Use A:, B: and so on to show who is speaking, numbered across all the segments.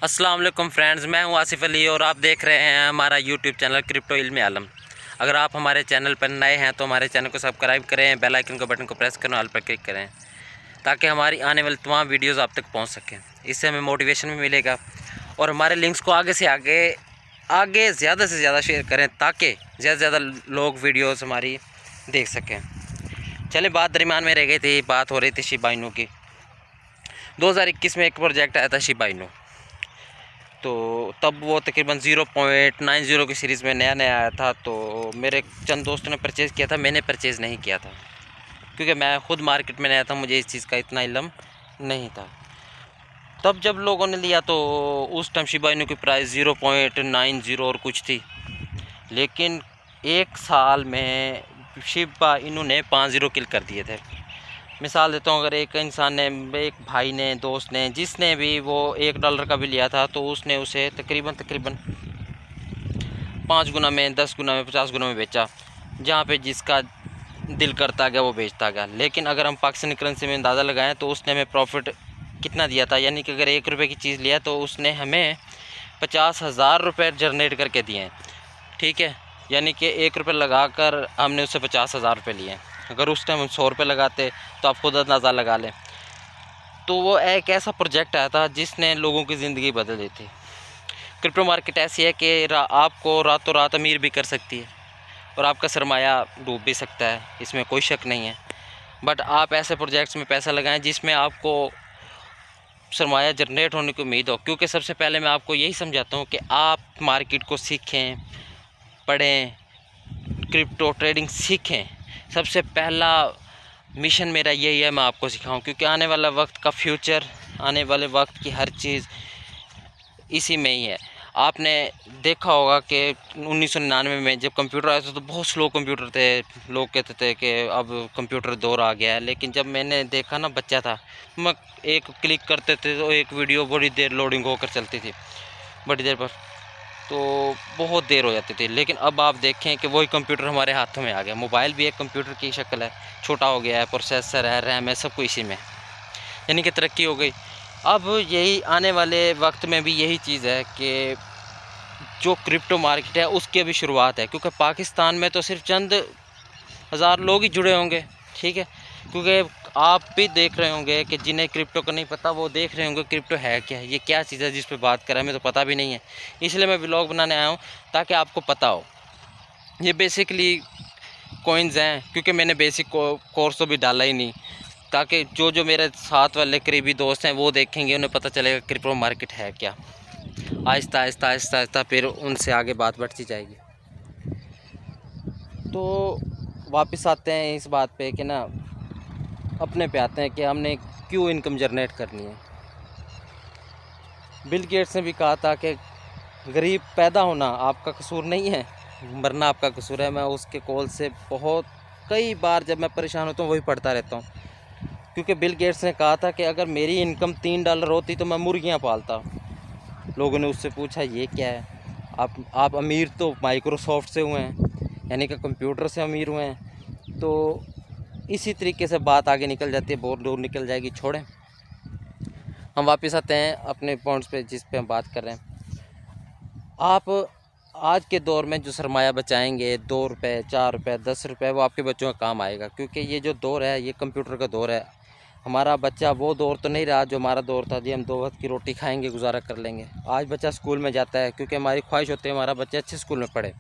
A: अस्सलाम वालेकुम फ्रेंड्स, मैं हूं आसिफ अली और आप देख रहे हैं हमारा यूट्यूब चैनल क्रिप्टो इल्म आलम। अगर आप हमारे चैनल पर नए हैं तो हमारे चैनल को सब्सक्राइब करें, बेल आइकन को बटन को प्रेस करें, ऑल पर क्लिक करें ताकि हमारी आने वाली तमाम वीडियोज़ आप तक पहुँच सकें। इससे हमें मोटिवेशन भी मिलेगा और हमारे लिंक्स को आगे से आगे ज़्यादा से ज़्यादा शेयर करें ताकि ज़्यादा से ज़्यादा लोग वीडियोज़ हमारी देख सकें। चले, बात दरमियान में रह गई थी, बात हो रही थी शिबा इनू की। 2021 में एक प्रोजेक्ट आया था शिबा इनू, तो तब वो तकरीबन 0.90 की सीरीज़ में नया आया था। तो मेरे चंद दोस्तों ने परचेज़ किया था, मैंने परचेज़ नहीं किया था क्योंकि मैं ख़ुद मार्केट में नया था, मुझे इस चीज़ का इतना इल्म नहीं था। तब जब लोगों ने लिया तो उस टाइम शिबा इनू की प्राइस 0.90 और कुछ थी, लेकिन एक साल में शिबा इनू ने 5 ज़ीरो किल कर दिए थे। मिसाल देता हूँ, अगर एक इंसान ने, एक भाई ने, दोस्त ने, जिसने भी वो $1 का भी लिया था तो उसने उसे तकरीबन 5 गुना में, 10 गुना में, 50 गुना में बेचा। जहाँ पे जिसका दिल करता गया वो बेचता गया। लेकिन अगर हम पाकिस्तानी करेंसी में अंदाज़ा लगाएं तो उसने हमें प्रॉफिट कितना दिया था, यानी कि अगर ₹1 की चीज़ लिया तो उसने हमें 50,000 रुपये जनरेट करके दिए हैं। ठीक है, यानी कि ₹1 लगा कर हमने उससे 50,000 रुपये लिए। अगर उस टाइम हम 100 रुपये लगाते तो आप खुद अंदाज़ा लगा लें। तो वो एक ऐसा प्रोजेक्ट आया था जिसने लोगों की ज़िंदगी बदल दी थी। क्रिप्टो मार्केट ऐसी है कि आपको रातों रात अमीर भी कर सकती है और आपका सरमाया डूब भी सकता है, इसमें कोई शक नहीं है। बट आप ऐसे प्रोजेक्ट्स में पैसा लगाएं जिसमें आपको सरमाया जनरेट होने की उम्मीद हो। क्योंकि सबसे पहले मैं आपको यही समझाता हूँ कि आप मार्केट को सीखें, पढ़ें, क्रिप्टो ट्रेडिंग सीखें। सबसे पहला मिशन मेरा यही है, मैं आपको सिखाऊं, क्योंकि आने वाला वक्त का फ्यूचर, आने वाले वक्त की हर चीज़ इसी में ही है। आपने देखा होगा कि 1999 में जब कंप्यूटर आया था तो बहुत स्लो कंप्यूटर थे, लोग कहते थे कि अब कंप्यूटर दौर आ गया है। लेकिन जब मैंने देखा ना, बच्चा था मैं, एक क्लिक करते थे तो एक वीडियो बड़ी देर लोडिंग होकर चलती थी, बड़ी देर पर तो बहुत देर हो जाती थी। लेकिन अब आप देखें कि वही कंप्यूटर हमारे हाथों में आ गया। मोबाइल भी एक कंप्यूटर की शक्ल है, छोटा हो गया है, प्रोसेसर है, रैम है, सब कुछ इसी में, यानी कि तरक्की हो गई। अब यही आने वाले वक्त में भी यही चीज़ है कि जो क्रिप्टो मार्केट है उसकी अभी शुरुआत है, क्योंकि पाकिस्तान में तो सिर्फ चंद हज़ार लोग ही जुड़े होंगे। ठीक है, क्योंकि आप भी देख रहे होंगे कि जिन्हें क्रिप्टो का नहीं पता वो देख रहे होंगे क्रिप्टो है क्या है, ये क्या चीज़ है जिस पे बात कर रहा है, हमें तो पता भी नहीं है। इसलिए मैं व्लॉग बनाने आया हूँ ताकि आपको पता हो। ये बेसिकली कॉइन्स हैं, क्योंकि मैंने बेसिक कोर्स तो भी डाला ही नहीं, ताकि जो मेरे साथ वाले करीबी दोस्त हैं वो देखेंगे, उन्हें पता चलेगा क्रिप्टो मार्केट है क्या। आहिस्ता आहिस्ता आहिस्ता आहिस्ता फिर उनसे आगे बात बढ़ती जाएगी। तो वापस आते हैं इस बात पे कि ना, अपने पे आते हैं कि हमने क्यों इनकम जनरेट करनी है। बिल गेट्स ने भी कहा था कि गरीब पैदा होना आपका कसूर नहीं है, मरना आपका कसूर है। मैं उसके कॉल से कई बार जब मैं परेशान होता हूँ वही पढ़ता रहता हूँ, क्योंकि बिल गेट्स ने कहा था कि अगर मेरी इनकम $3 होती तो मैं मुर्गियाँ पालता। लोगों ने उससे पूछा ये क्या है, आप अमीर तो माइक्रोसॉफ्ट से हुए हैं, यानी कि कंप्यूटर से अमीर हुए हैं। तो इसी तरीके से बात आगे निकल जाती है, बहुत दूर निकल जाएगी, छोड़ें। हम वापस आते हैं अपने पॉइंट्स पे जिस पे हम बात कर रहे हैं। आप आज के दौर में जो सरमाया बचाएंगे, ₹2, ₹4, ₹10, वो आपके बच्चों का काम आएगा, क्योंकि ये जो दौर है ये कंप्यूटर का दौर है। हमारा बच्चा वो दौर तो नहीं रहा जो हमारा दौर था जी हम 2 वक्त की रोटी खाएंगे, गुजारा कर लेंगे। आज बच्चा स्कूल में जाता है क्योंकि हमारी ख्वाहिश होती है हमारा बच्चा अच्छे स्कूल में पढ़े।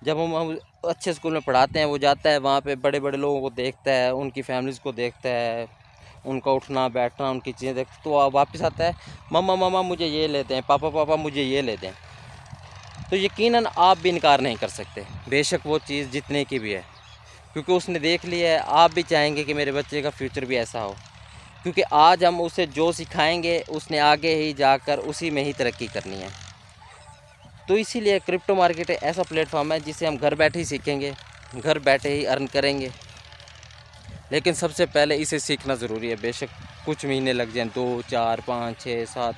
A: जब हम अच्छे स्कूल में पढ़ाते हैं, वो जाता है वहाँ पे बड़े बड़े लोगों को देखता है, उनकी फैमिलीज़ को देखता है, उनका उठना बैठना, उनकी चीज़ें देखते, तो वापस आता है, मम्मा मम्मा मुझे ये ले दें, पापा पापा मुझे ये ले दें। तो यकीनन आप भी इनकार नहीं कर सकते, बेशक वो चीज़ जितने की भी है, क्योंकि उसने देख लिया है। आप भी चाहेंगे कि मेरे बच्चे का फ्यूचर भी ऐसा हो, क्योंकि आज हम उसे जो सिखाएंगे उसने आगे ही जाकर उसी में ही तरक्की करनी है। तो इसीलिए क्रिप्टो मार्केट ऐसा प्लेटफॉर्म है जिसे हम घर बैठे ही सीखेंगे, घर बैठे ही अर्न करेंगे। लेकिन सबसे पहले इसे सीखना ज़रूरी है। बेशक कुछ महीने लग जाएं, 2, 4, 5, 6, 7,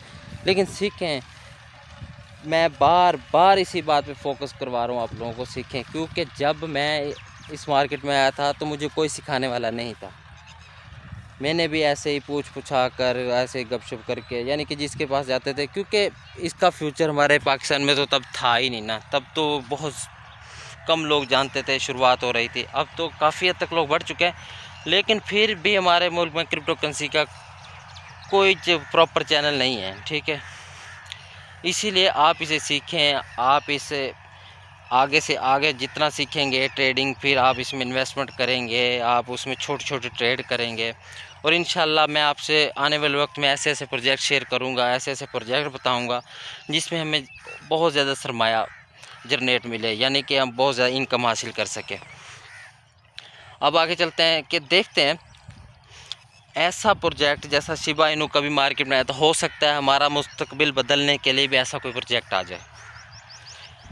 A: लेकिन सीखें। मैं बार बार इसी बात पे फोकस करवा रहा हूँ आप लोगों को, सीखें। क्योंकि जब मैं इस मार्केट में आया था तो मुझे कोई सिखाने वाला नहीं था। मैंने भी ऐसे ही पूछ पूछा कर, ऐसे गपशप करके, यानी कि जिसके पास जाते थे, क्योंकि इसका फ्यूचर हमारे पाकिस्तान में तो तब था ही नहीं ना, तब तो बहुत कम लोग जानते थे, शुरुआत हो रही थी। अब तो काफ़ी हद तक लोग बढ़ चुके हैं, लेकिन फिर भी हमारे मुल्क में क्रिप्टो करेंसी का कोई प्रॉपर चैनल नहीं है, ठीक है। इसीलिए आप इसे सीखें, आप इसे आगे से आगे जितना सीखेंगे ट्रेडिंग, फिर आप इसमें इन्वेस्टमेंट करेंगे, आप उसमें छोटे छोटे ट्रेड करेंगे, और इंशाल्लाह मैं आपसे आने वाले वक्त में ऐसे ऐसे प्रोजेक्ट शेयर करूंगा, ऐसे ऐसे प्रोजेक्ट बताऊंगा जिसमें हमें बहुत ज़्यादा सरमाया जनरेट मिले, यानी कि हम बहुत ज़्यादा इनकम हासिल कर सकें। अब आगे चलते हैं कि देखते हैं ऐसा प्रोजेक्ट जैसा शिबा इनू कभी मार्केट में आया, तो हो सकता है हमारा मुस्तकबिल बदलने के लिए भी ऐसा कोई प्रोजेक्ट आ जाए।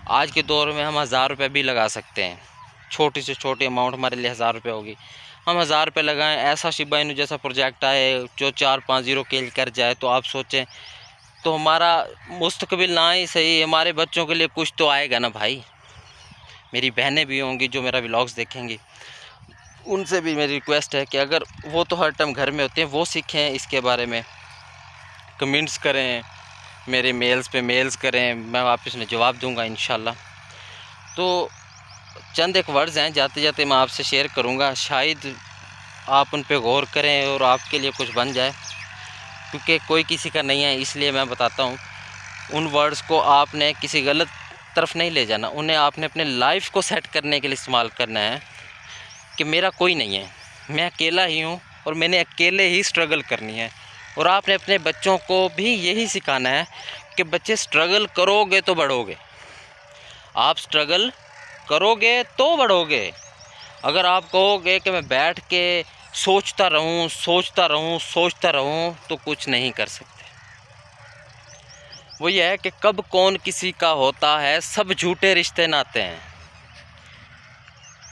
A: आज के दौर में हम 1000 रुपये भी लगा सकते हैं, छोटी से छोटी अमाउंट हमारे लिए 1000 रुपये होगी, हम 1000 रुपये लगाएं, ऐसा शिबा इनू जैसा प्रोजेक्ट आए जो 4-5 ज़ीरो किल कर जाए, तो आप सोचें, तो हमारा मुस्तकबिल ना ही सही, हमारे बच्चों के लिए कुछ तो आएगा ना भाई। मेरी बहनें भी होंगी जो मेरा व्लॉग्स देखेंगी, उनसे भी मेरी रिक्वेस्ट है कि अगर वो तो हर टाइम घर में होते हैं, वो सीखें इसके बारे में, कमेंट्स करें, मेरे मेल्स पे मेल्स करें, मैं वापस में जवाब दूंगा इंशाल्लाह। तो चंद एक वर्ड्स हैं जाते जाते मैं आपसे शेयर करूंगा, शायद आप उन पे गौर करें और आपके लिए कुछ बन जाए, क्योंकि कोई किसी का नहीं है, इसलिए मैं बताता हूँ। उन वर्ड्स को आपने किसी गलत तरफ नहीं ले जाना, उन्हें आपने अपने लाइफ को सेट करने के लिए इस्तेमाल करना है कि मेरा कोई नहीं है, मैं अकेला ही हूँ और मैंने अकेले ही स्ट्रगल करनी है। और आपने अपने बच्चों को भी यही सिखाना है कि बच्चे स्ट्रगल करोगे तो बढ़ोगे, आप स्ट्रगल करोगे तो बढ़ोगे। अगर आप कहोगे कि मैं बैठ के सोचता रहूं सोचता रहूं सोचता रहूं, तो कुछ नहीं कर सकते। वो ये है कि कब कौन किसी का होता है, सब झूठे रिश्ते नाते हैं,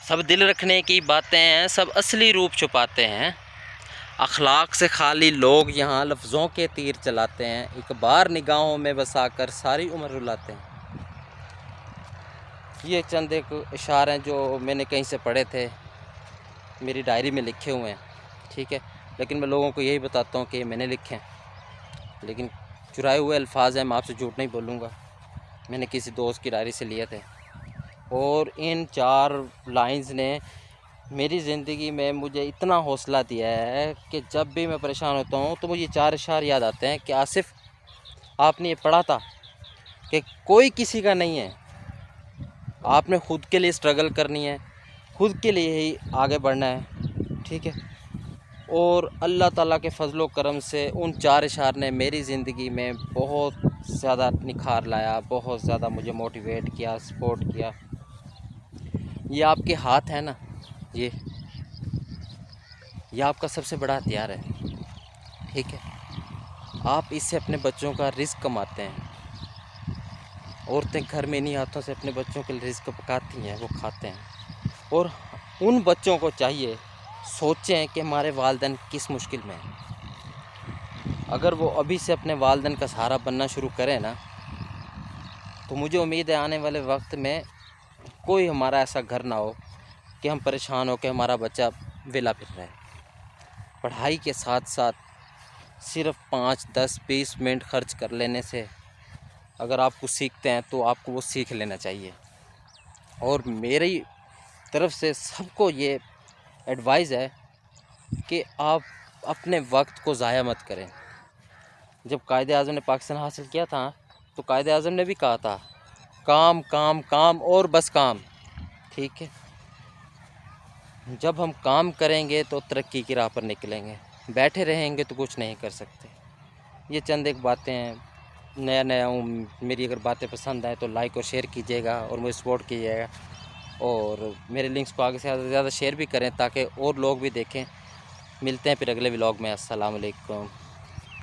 A: सब दिल रखने की बातें हैं, सब असली रूप छुपाते हैं। अखलाक से खाली लोग यहाँ लफ्ज़ों के तीर चलाते हैं, एक बार निगाहों में बसाकर सारी उम्र रुलाते हैं। ये चंद एक इशारे हैं जो मैंने कहीं से पढ़े थे, मेरी डायरी में लिखे हुए हैं, ठीक है। लेकिन मैं लोगों को यही बताता हूँ कि मैंने लिखे हैं, लेकिन चुराए हुए अल्फाज हैं, मैं आपसे झूठ नहीं बोलूँगा, मैंने किसी दोस्त की डायरी से लिए थे। और इन 4 लाइंस ने मेरी ज़िंदगी में मुझे इतना हौसला दिया है कि जब भी मैं परेशान होता हूँ तो मुझे 4 इशार याद आते हैं कि आसिफ, आपने ये पढ़ा था कि कोई किसी का नहीं है, आपने ख़ुद के लिए स्ट्रगल करनी है, खुद के लिए ही आगे बढ़ना है, ठीक है। और अल्लाह ताला के फजलो करम से उन 4 इशार ने मेरी ज़िंदगी में बहुत ज़्यादा निखार लाया, बहुत ज़्यादा मुझे मोटिवेट किया, सपोर्ट किया। ये आपके हाथ है ना, ये आपका सबसे बड़ा हथियार है, ठीक है। आप इससे अपने बच्चों का रिस्क कमाते हैं। औरतें घर में इन्हीं हाथों से अपने बच्चों के लिए रिस्क पकाती हैं, वो खाते हैं। और उन बच्चों को चाहिए सोचें कि हमारे वालिदैन किस मुश्किल में हैं। अगर वो अभी से अपने वालिदैन का सहारा बनना शुरू करें ना, तो मुझे उम्मीद है आने वाले वक्त में कोई हमारा ऐसा घर ना हो कि हम परेशान हो कि हमारा बच्चा वेला फिर रहा है। पढ़ाई के साथ साथ सिर्फ 5, 10, 20 मिनट खर्च कर लेने से अगर आप कुछ सीखते हैं तो आपको वो सीख लेना चाहिए। और मेरी तरफ से सबको ये एडवाइस है कि आप अपने वक्त को ज़ाया मत करें। जब कायदे आज़म ने पाकिस्तान हासिल किया था, तो कायदे आज़म ने भी कहा था, काम काम काम और बस काम, ठीक है। जब हम काम करेंगे तो तरक्की की राह पर निकलेंगे, बैठे रहेंगे तो कुछ नहीं कर सकते। ये चंद एक बातें हैं, नया हूँ, मेरी अगर बातें पसंद आए तो लाइक और शेयर कीजिएगा और मुझे सपोर्ट कीजिएगा, और मेरे लिंक्स को आगे से ज़्यादा शेयर भी करें ताकि और लोग भी देखें। मिलते हैं फिर अगले व्लॉग में। अस्सलाम वालेकुम।